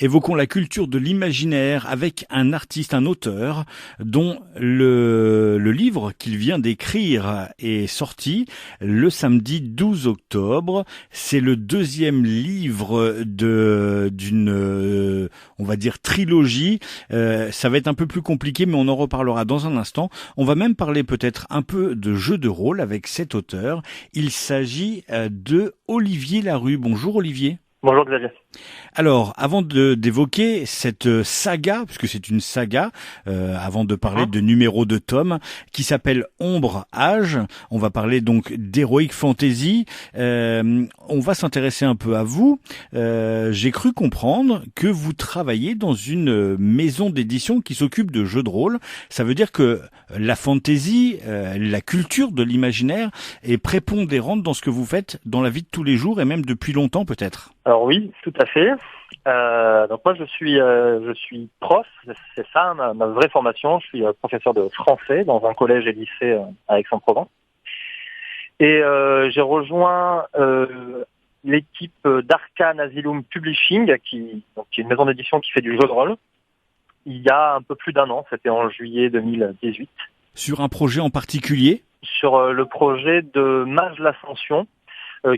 Évoquons la culture de l'imaginaire avec un artiste, un auteur, dont le livre qu'il vient d'écrire est sorti le samedi 12 octobre. C'est le deuxième livre d'une, on va dire, trilogie. Ça va être un peu plus compliqué, mais on en reparlera dans un instant. On va même parler peut-être un peu de jeu de rôle avec cet auteur. Il s'agit de Olivier Larue. Bonjour Olivier. Bonjour Xavier. Alors, avant d'évoquer cette saga, puisque c'est une saga, avant de parler de numéros de tomes, qui s'appelle Ombre Âge, on va parler donc d'Heroic Fantasy. On va s'intéresser un peu à vous. J'ai cru comprendre que vous travaillez dans une maison d'édition qui s'occupe de jeux de rôle. Ça veut dire que la fantasy, la culture de l'imaginaire est prépondérante dans ce que vous faites dans la vie de tous les jours et même depuis longtemps peut-être. Alors oui, tout à fait. Donc moi je suis prof, c'est ça ma vraie formation. Je suis professeur de français dans un collège et lycée à Aix-en-Provence. Et j'ai rejoint l'équipe d'Arcane Asylum Publishing, qui est une maison d'édition qui fait du jeu de rôle. Il y a un peu plus d'un an, c'était en juillet 2018. Sur un projet en particulier ? Sur le projet de Mage l'Ascension,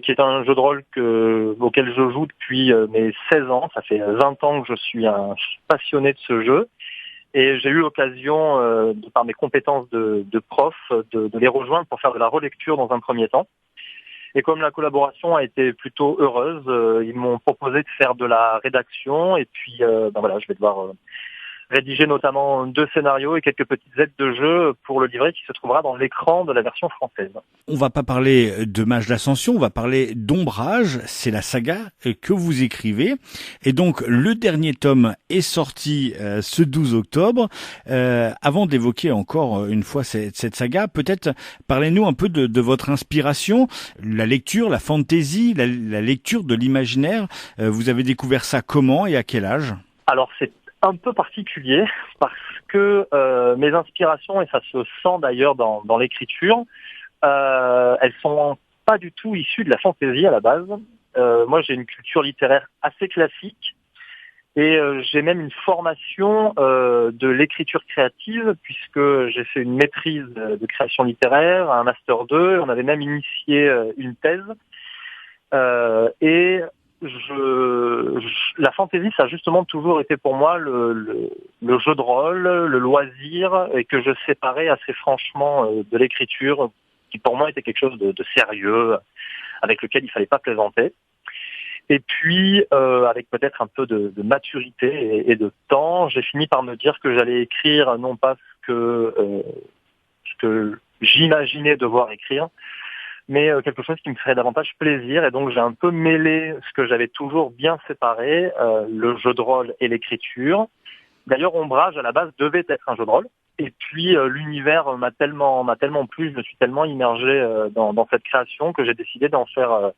qui est un jeu de rôle auquel je joue depuis mes 16 ans. Ça fait 20 ans que je suis un passionné de ce jeu. Et j'ai eu l'occasion, de par mes compétences de prof, de les rejoindre pour faire de la relecture dans un premier temps. Et comme la collaboration a été plutôt heureuse, ils m'ont proposé de faire de la rédaction. Et puis, voilà, je vais devoir rédiger notamment 2 scénarios et quelques petites aides de jeu pour le livret qui se trouvera dans l'écran de la version française. On va pas parler de Mage d'Ascension, on va parler d'Ombrage, c'est la saga que vous écrivez. Et donc le dernier tome est sorti ce 12 octobre. Avant d'évoquer encore une fois cette saga, peut-être parlez-nous un peu de votre inspiration, la lecture, la fantasy, la lecture de l'imaginaire. Vous avez découvert ça comment et à quel âge ? Alors c'est un peu particulier parce que mes inspirations, et ça se sent d'ailleurs dans l'écriture, elles sont pas du tout issues de la fantaisie à la base. Moi j'ai une culture littéraire assez classique et j'ai même une formation de l'écriture créative puisque j'ai fait une maîtrise de création littéraire, un master 2, on avait même initié une thèse et la fantaisie, ça a justement toujours été pour moi le jeu de rôle, le loisir, et que je séparais assez franchement de l'écriture, qui pour moi était quelque chose de sérieux, avec lequel il fallait pas plaisanter. Et puis, avec peut-être un peu de maturité et de temps, j'ai fini par me dire que j'allais écrire non pas ce que j'imaginais devoir écrire, mais quelque chose qui me ferait davantage plaisir. Et donc j'ai un peu mêlé ce que j'avais toujours bien séparé, le jeu de rôle et l'écriture. D'ailleurs, Ombrage, à la base, devait être un jeu de rôle. Et puis l'univers m'a tellement plu, je me suis tellement immergé dans cette création que j'ai décidé d'en faire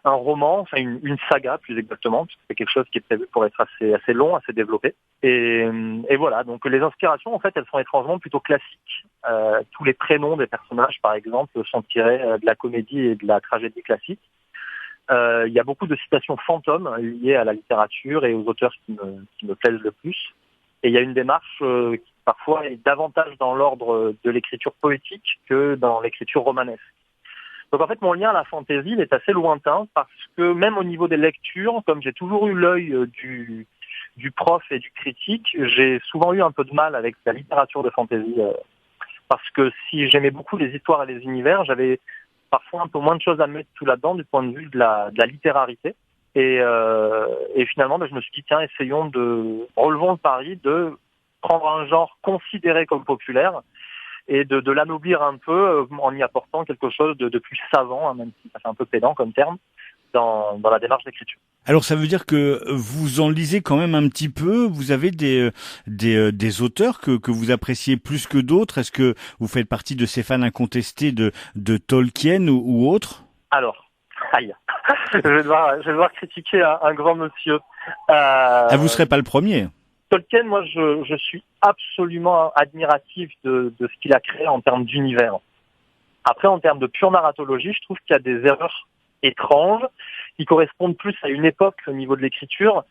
un roman, enfin une saga plus exactement, parce que c'est quelque chose qui est prévu pour être assez long, assez développé. Et voilà, donc les inspirations, en fait, elles sont étrangement plutôt classiques. Tous les prénoms des personnages, par exemple, sont tirés de la comédie et de la tragédie classique. Il y a beaucoup de citations fantômes liées à la littérature et aux auteurs qui me plaisent le plus. Et il y a une démarche qui parfois est davantage dans l'ordre de l'écriture poétique que dans l'écriture romanesque. Donc en fait, mon lien à la fantaisie, il est assez lointain parce que même au niveau des lectures, comme j'ai toujours eu l'œil du prof et du critique, j'ai souvent eu un peu de mal avec la littérature de fantaisie parce que si j'aimais beaucoup les histoires et les univers, j'avais parfois un peu moins de choses à mettre tout là-dedans du point de vue de la littérarité. Et finalement, je me suis dit, tiens, relevons le pari de prendre un genre considéré comme populaire et de l'anoblir un peu en y apportant quelque chose de plus savant, hein, même si ça fait un peu pédant comme terme, dans la démarche d'écriture. Alors ça veut dire que vous en lisez quand même un petit peu, vous avez des auteurs que vous appréciez plus que d'autres. Est-ce que vous faites partie de ces fans incontestés de Tolkien ou autres ? Alors, aïe, je vais devoir critiquer un grand monsieur. Vous serez pas le premier. Tolkien, moi, je suis absolument admiratif de ce qu'il a créé en termes d'univers. Après, en termes de pure narratologie, je trouve qu'il y a des erreurs étranges qui correspondent plus à une époque au niveau de l'écriture.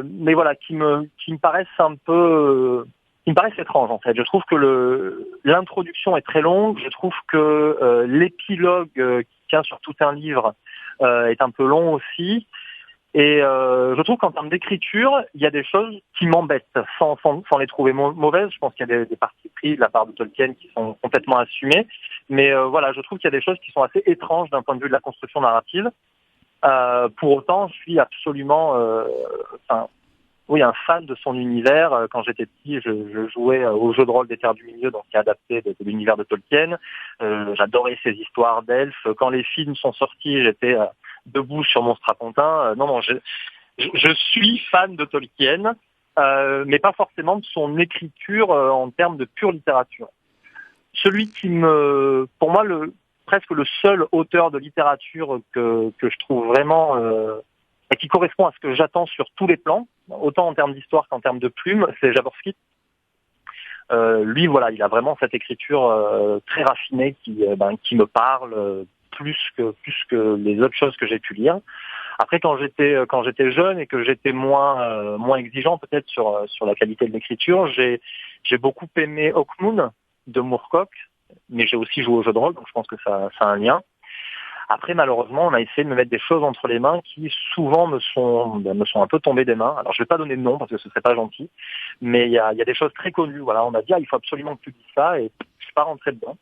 mais voilà, qui me paraissent un peu, qui me paraissent étranges en fait. Je trouve que l'introduction est très longue. Je trouve que l'épilogue qui tient sur tout un livre est un peu long aussi. Et je trouve qu'en termes d'écriture, il y a des choses qui m'embêtent, sans les trouver mauvaises. Je pense qu'il y a des partis pris de la part de Tolkien qui sont complètement assumés. Mais voilà, je trouve qu'il y a des choses qui sont assez étranges d'un point de vue de la construction narrative. Pour autant, je suis absolument, un fan de son univers. Quand j'étais petit, je jouais au jeu de rôle des Terres du Milieu, donc qui est adapté de l'univers de Tolkien. J'adorais ces histoires d'elfes. Quand les films sont sortis, j'étais debout sur mon strapontin. Non, je suis fan de Tolkien, mais pas forcément de son écriture en termes de pure littérature. Celui pour moi, presque le seul auteur de littérature que je trouve vraiment qui correspond à ce que j'attends sur tous les plans, autant en termes d'histoire qu'en termes de plume, c'est Jaworski. Lui, voilà, il a vraiment cette écriture très raffinée qui me parle plus que les autres choses que j'ai pu lire. Après, quand j'étais jeune et que j'étais moins exigeant peut-être sur la qualité de l'écriture, j'ai beaucoup aimé Hawkmoon de Moorcock, mais j'ai aussi joué au jeu de rôle, donc je pense que ça a un lien. Après, malheureusement, on a essayé de me mettre des choses entre les mains qui souvent me sont un peu tombées des mains. Alors, je vais pas donner de nom parce que ce serait pas gentil, mais il y a des choses très connues. Voilà, on m'a dit il faut absolument que tu dises ça, et je suis pas rentré dedans.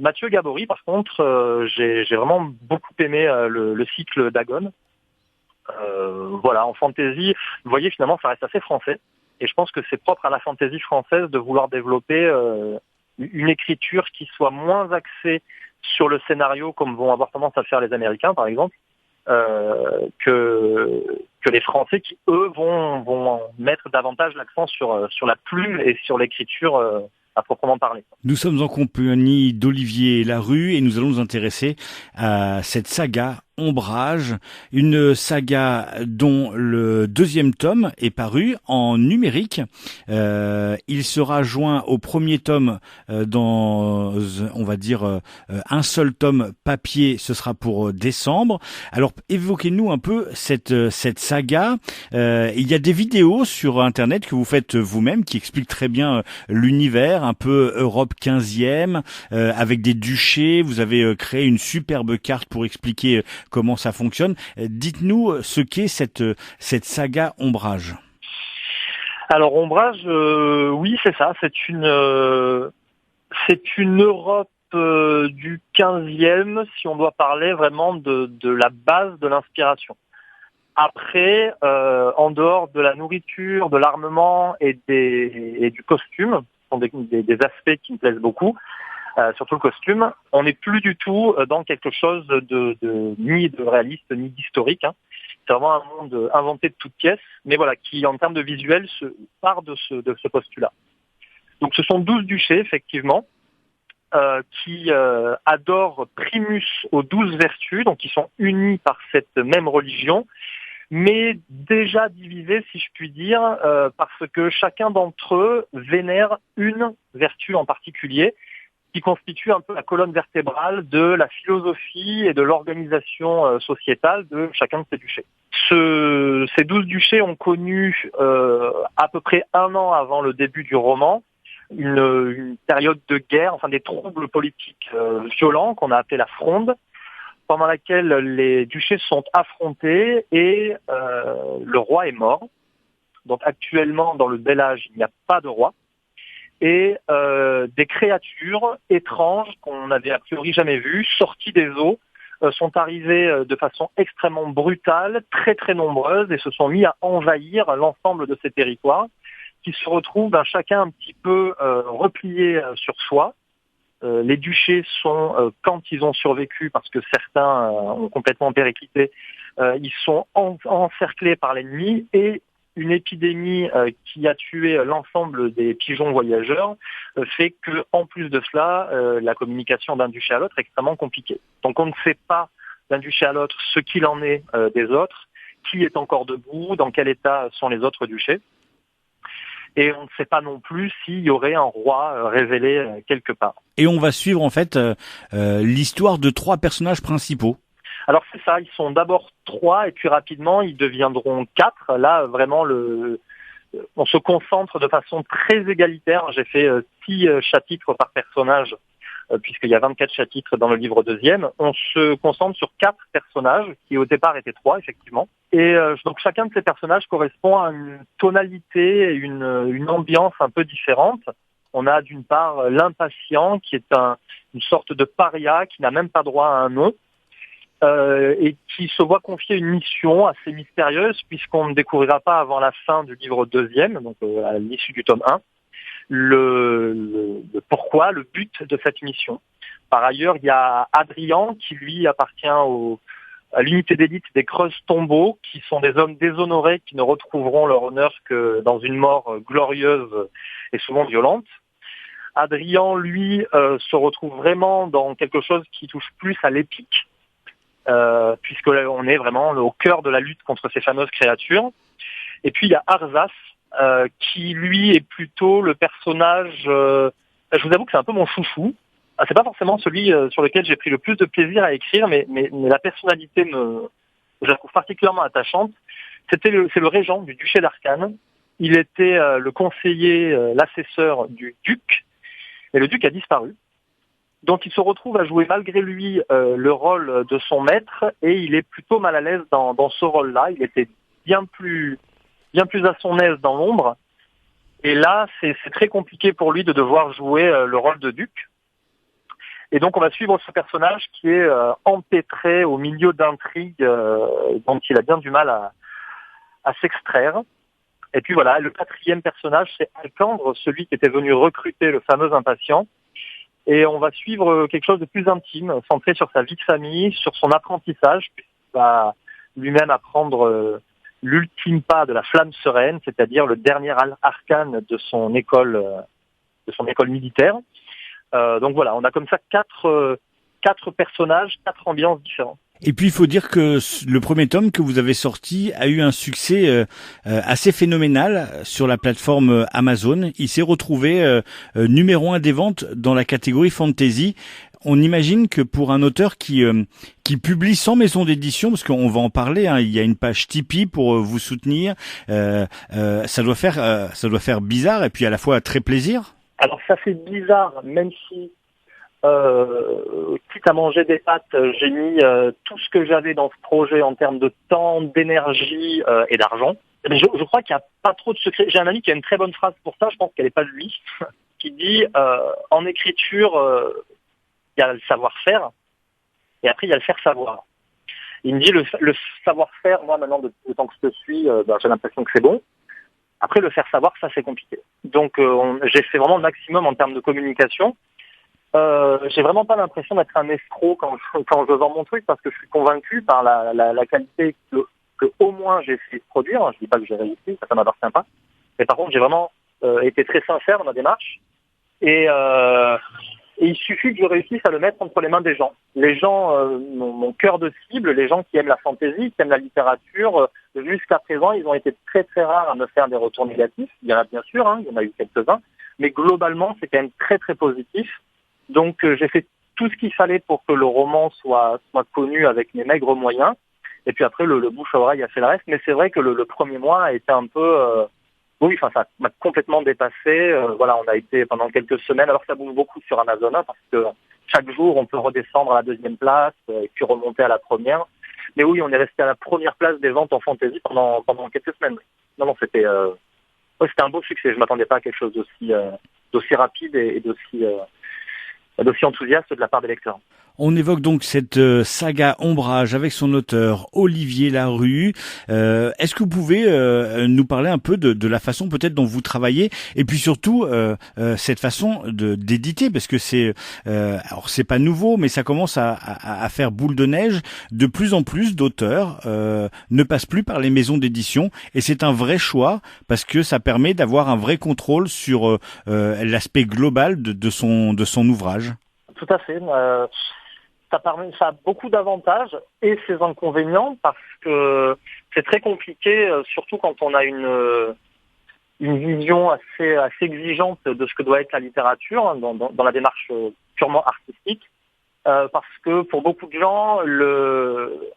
Mathieu Gabory, par contre, j'ai vraiment beaucoup aimé le cycle d'Agon. Voilà, en fantasy, vous voyez, finalement, ça reste assez français, et je pense que c'est propre à la fantasy française de vouloir développer une écriture qui soit moins axée sur le scénario, comme vont avoir tendance à le faire les Américains, par exemple, que les Français qui, eux, vont mettre davantage l'accent sur la plume et sur l'écriture à proprement parler. Nous sommes en compagnie d'Olivier Larue et nous allons nous intéresser à cette saga Ombrage, une saga dont le 2e tome est paru en numérique. Il sera joint au premier tome dans, on va dire, un seul tome papier, ce sera pour décembre. Alors, évoquez-nous un peu cette saga. Il y a des vidéos sur Internet que vous faites vous-même qui expliquent très bien l'univers, un peu Europe 15e, avec des duchés. Vous avez créé une superbe carte pour expliquer comment ça fonctionne. Dites-nous ce qu'est cette saga Ombrage. Alors Ombrage, oui, c'est ça. C'est une Europe du 15e, si on doit parler vraiment de la base de l'inspiration. Après, en dehors de la nourriture, de l'armement et du costume, ce sont des aspects qui me plaisent beaucoup, surtout le costume, on n'est plus du tout dans quelque chose ni de réaliste ni d'historique. C'est vraiment un monde inventé de toutes pièces, mais voilà, qui en termes de visuel part de ce postulat. Donc ce sont 12 duchés, effectivement, qui adorent Primus aux 12 vertus, donc qui sont unis par cette même religion, mais déjà divisés, si je puis dire, parce que chacun d'entre eux vénère une vertu en particulier, qui constitue un peu la colonne vertébrale de la philosophie et de l'organisation sociétale de chacun de ces duchés. Ces 12 duchés ont connu à peu près 1 an avant le début du roman une période de guerre, enfin des troubles politiques violents qu'on a appelés la Fronde, pendant laquelle les duchés sont affrontés et le roi est mort. Donc actuellement, dans le Bel Âge, il n'y a pas de roi. Et des créatures étranges qu'on n'avait a priori jamais vues, sorties des eaux, sont arrivées de façon extrêmement brutale, très très nombreuses, et se sont mis à envahir l'ensemble de ces territoires, qui se retrouvent chacun un petit peu repliés sur soi. Les duchés sont, quand ils ont survécu, parce que certains ont complètement périclité, ils sont encerclés par l'ennemi, et une épidémie qui a tué l'ensemble des pigeons voyageurs fait que, en plus de cela, la communication d'un duché à l'autre est extrêmement compliquée. Donc on ne sait pas d'un duché à l'autre ce qu'il en est des autres, qui est encore debout, dans quel état sont les autres duchés. Et on ne sait pas non plus s'il y aurait un roi révélé quelque part. Et on va suivre en fait l'histoire de 3 personnages principaux. Alors c'est ça, ils sont d'abord 3 et puis rapidement ils deviendront 4. Là vraiment on se concentre de façon très égalitaire. J'ai fait 6 chapitres par personnage puisqu'il y a 24 chapitres dans le livre deuxième. On se concentre sur 4 personnages qui au départ étaient 3 effectivement. Et donc chacun de ces personnages correspond à une tonalité et une ambiance un peu différente. On a d'une part l'impatient qui est une sorte de paria qui n'a même pas droit à un nom. Et qui se voit confier une mission assez mystérieuse puisqu'on ne découvrira pas avant la fin du livre deuxième, donc à l'issue du tome 1, le pourquoi, le but de cette mission. Par ailleurs, il y a Adrien qui lui appartient à l'unité d'élite des Creuses Tombeaux, qui sont des hommes déshonorés qui ne retrouveront leur honneur que dans une mort glorieuse et souvent violente. Adrien, lui, se retrouve vraiment dans quelque chose qui touche plus à l'épique. Puisque là, on est vraiment au cœur de la lutte contre ces fameuses créatures. Et puis il y a Arzas, qui lui est plutôt le personnage. Je vous avoue que c'est un peu mon chouchou. C'est pas forcément celui sur lequel j'ai pris le plus de plaisir à écrire, mais la personnalité je la trouve particulièrement attachante. C'est le régent du duché d'Arcane. Il était le conseiller, l'assesseur du duc, et le duc a disparu. Donc il se retrouve à jouer malgré lui le rôle de son maître et il est plutôt mal à l'aise dans ce rôle-là. Il était bien plus à son aise dans l'ombre. Et là, c'est très compliqué pour lui de devoir jouer le rôle de duc. Et donc on va suivre ce personnage qui est empêtré au milieu d'intrigues dont il a bien du mal à s'extraire. Et puis voilà, le 4e personnage, c'est Alcandre, celui qui était venu recruter le fameux impatient. Et on va suivre quelque chose de plus intime, centré sur sa vie de famille, sur son apprentissage, puisqu'il va lui-même apprendre l'ultime pas de la flamme sereine, c'est-à-dire le dernier arcane de son école militaire. Donc voilà, on a comme ça quatre personnages, 4 ambiances différentes. Et puis il faut dire que le premier tome que vous avez sorti a eu un succès assez phénoménal sur la plateforme Amazon. Il s'est retrouvé numéro 1 des ventes dans la catégorie fantasy. On imagine que pour un auteur qui publie sans maison d'édition, parce qu'on va en parler, hein, il y a une page Tipeee pour vous soutenir, ça doit faire bizarre et puis à la fois très plaisir. Alors ça fait bizarre, même si quitte à manger des pâtes, j'ai mis tout ce que j'avais dans ce projet en termes de temps, d'énergie et d'argent. Mais je crois qu'il n'y a pas trop de secrets. J'ai un ami qui a une très bonne phrase pour ça, je pense qu'elle n'est pas de lui, qui dit en écriture, il y a le savoir-faire et après il y a le faire savoir. Il me dit le savoir-faire, moi maintenant de temps que je te suis, j'ai l'impression que c'est bon. Après le faire savoir, ça c'est compliqué. Donc j'ai fait vraiment le maximum en termes de communication. J'ai vraiment pas l'impression d'être un escroc quand je vends mon truc parce que je suis convaincu par la qualité que au moins j'ai essayé de produire. Je dis pas que j'ai réussi, ça m'appartient pas. Mais par contre, j'ai vraiment été très sincère dans ma démarche. Et il suffit que je réussisse à le mettre entre les mains des gens. Les gens, mon cœur de cible, les gens qui aiment la fantaisie, qui aiment la littérature, jusqu'à présent, ils ont été très très rares à me faire des retours négatifs. Il y en a bien sûr, il y en a eu quelques-uns. Mais globalement, c'est quand même très très positif. Donc j'ai fait tout ce qu'il fallait pour que le roman soit connu avec mes maigres moyens. Et puis après, le bouche à oreille a fait le reste. Mais c'est vrai que le premier mois a été un peu... ça m'a complètement dépassé. Voilà, on a été pendant quelques semaines, alors ça bouge beaucoup sur Amazon, parce que chaque jour, on peut redescendre à la 2e place et puis remonter à la 1re. Mais oui, on est resté à la 1re place des ventes en fantasy pendant quelques semaines. Non, c'était un beau succès. Je m'attendais pas à quelque chose d'aussi rapide et d'aussi enthousiaste de la part des lecteurs. On évoque donc cette saga Ombrage avec son auteur Olivier Larue. Est-ce que vous pouvez nous parler un peu de la façon peut-être dont vous travaillez et puis surtout cette façon d'éditer, parce que alors c'est pas nouveau, mais ça commence à faire boule de neige. De plus en plus d'auteurs ne passent plus par les maisons d'édition et c'est un vrai choix parce que ça permet d'avoir un vrai contrôle sur l'aspect global de son ouvrage. Tout à fait. Ça a beaucoup d'avantages et ses inconvénients parce que c'est très compliqué, surtout quand on a une vision assez exigeante de ce que doit être la littérature dans la démarche purement artistique. parce que pour beaucoup de gens,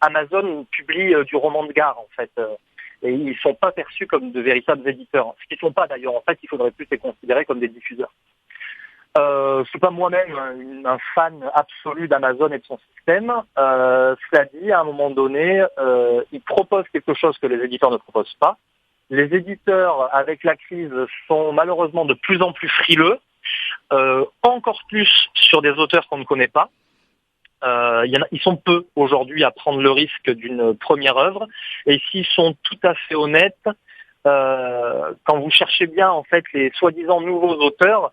Amazon publie du roman de gare en fait. Et ils sont pas perçus comme de véritables éditeurs. Ce qu'ils sont pas d'ailleurs. En fait, il faudrait plus les considérer comme des diffuseurs. Je suis pas moi-même un fan absolu d'Amazon et de son système. Cela dit, à un moment donné, ils proposent quelque chose que les éditeurs ne proposent pas. Les éditeurs, avec la crise, sont malheureusement de plus en plus frileux, encore plus sur des auteurs qu'on ne connaît pas. Ils sont peu aujourd'hui à prendre le risque d'une première œuvre. Et s'ils sont tout à fait honnêtes, quand vous cherchez bien en fait les soi-disant nouveaux auteurs,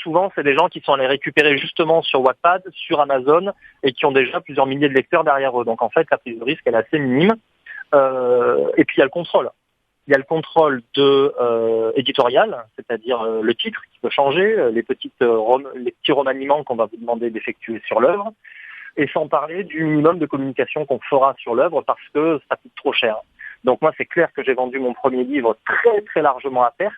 souvent c'est des gens qui sont allés récupérer justement sur Wattpad, sur Amazon, et qui ont déjà plusieurs milliers de lecteurs derrière eux. Donc en fait la prise de risque elle est assez minime. Et puis il y a le contrôle. Il y a le contrôle éditorial, c'est-à-dire le titre qui peut changer, les petits remaniements qu'on va vous demander d'effectuer sur l'œuvre. Et sans parler du minimum de communication qu'on fera sur l'œuvre parce que ça coûte trop cher. Donc moi, c'est clair que j'ai vendu mon premier livre très très largement à perte.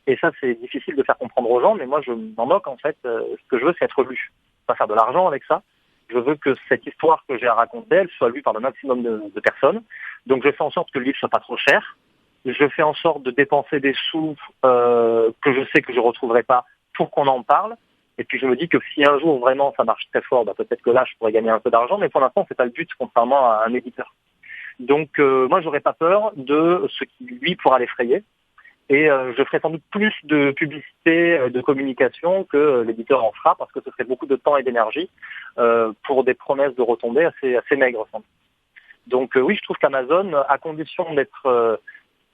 Et ça, c'est difficile de faire comprendre aux gens, mais moi, je m'en moque en fait. Ce que je veux, c'est être lu. Pas faire de l'argent avec ça. Je veux que cette histoire que j'ai à raconter, elle soit lue par le maximum de personnes. Donc je fais en sorte que le livre soit pas trop cher. Je fais en sorte de dépenser des sous que je sais que je retrouverai pas pour qu'on en parle. Et puis je me dis que si un jour vraiment ça marche très fort, peut-être que là je pourrais gagner un peu d'argent, mais pour l'instant c'est pas le but, contrairement à un éditeur. Donc moi j'aurais pas peur de ce qui lui pourra l'effrayer. Et je ferai sans doute plus de publicité, de communication que l'éditeur en fera, parce que ce serait beaucoup de temps et d'énergie pour des promesses de retombées assez maigres. Donc oui, je trouve qu'Amazon, à condition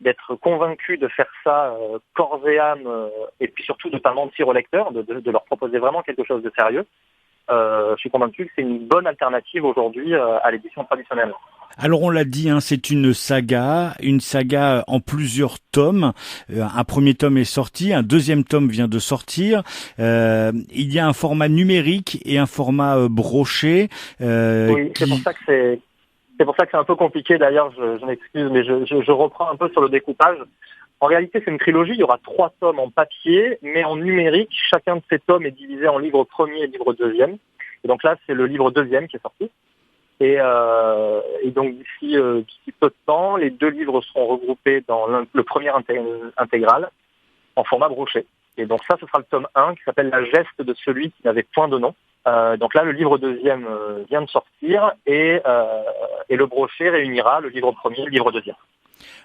d'être convaincu de faire ça corps et âme, et puis surtout de ne pas mentir aux lecteurs, de leur proposer vraiment quelque chose de sérieux. Je suis convaincu que c'est une bonne alternative aujourd'hui à l'édition traditionnelle. Alors on l'a dit, c'est une saga en plusieurs tomes. Un premier tome est sorti, un deuxième tome vient de sortir. Il y a un format numérique et un format broché. Oui, c'est pour ça que c'est un peu compliqué. D'ailleurs, je m'excuse, mais je reprends un peu sur le découpage. En réalité, c'est une trilogie. Il y aura 3 tomes en papier, mais en numérique. Chacun de ces tomes est divisé en livre premier et livre deuxième. Et donc là, c'est le livre deuxième qui est sorti. Et donc d'ici peu de temps, les 2 livres seront regroupés dans le premier intégral en format broché. Et donc ça, ce sera le tome 1 qui s'appelle La geste de celui qui n'avait point de nom. Donc là, le livre deuxième vient de sortir et le brochet réunira le livre premier et le livre deuxième.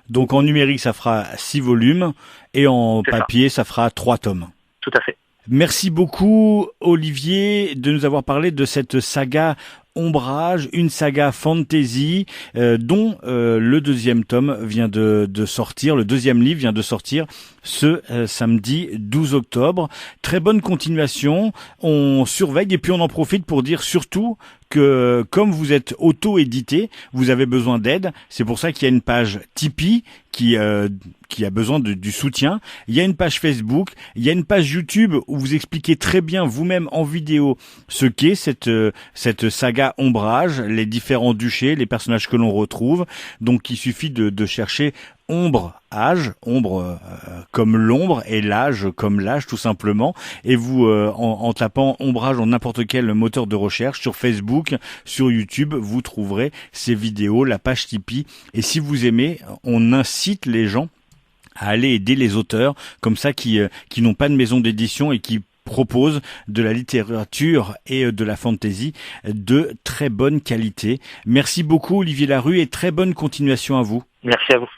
Donc en numérique, ça fera 6 volumes et en papier, ça fera 3 tomes. Tout à fait. Merci beaucoup, Olivier, de nous avoir parlé de cette saga Ombrage, une saga fantasy dont le deuxième tome vient de sortir, le deuxième livre vient de sortir ce samedi 12 octobre. Très bonne continuation, on surveille et puis on en profite pour dire surtout que comme vous êtes auto-édité, vous avez besoin d'aide. C'est pour ça qu'il y a une page Tipeee qui a besoin du soutien. Il y a une page Facebook, il y a une page YouTube où vous expliquez très bien vous-même en vidéo ce qu'est cette saga Ombrage, les différents duchés, les personnages que l'on retrouve. Donc il suffit de chercher Ombrage, ombre comme l'ombre et l'âge comme l'âge tout simplement. Et vous, en tapant Ombrage dans n'importe quel moteur de recherche, sur Facebook, sur YouTube, vous trouverez ces vidéos, la page Tipeee. Et si vous aimez, on incite les gens à aller aider les auteurs comme ça qui n'ont pas de maison d'édition et qui proposent de la littérature et de la fantasy de très bonne qualité. Merci beaucoup Olivier Larue et très bonne continuation à vous. Merci à vous.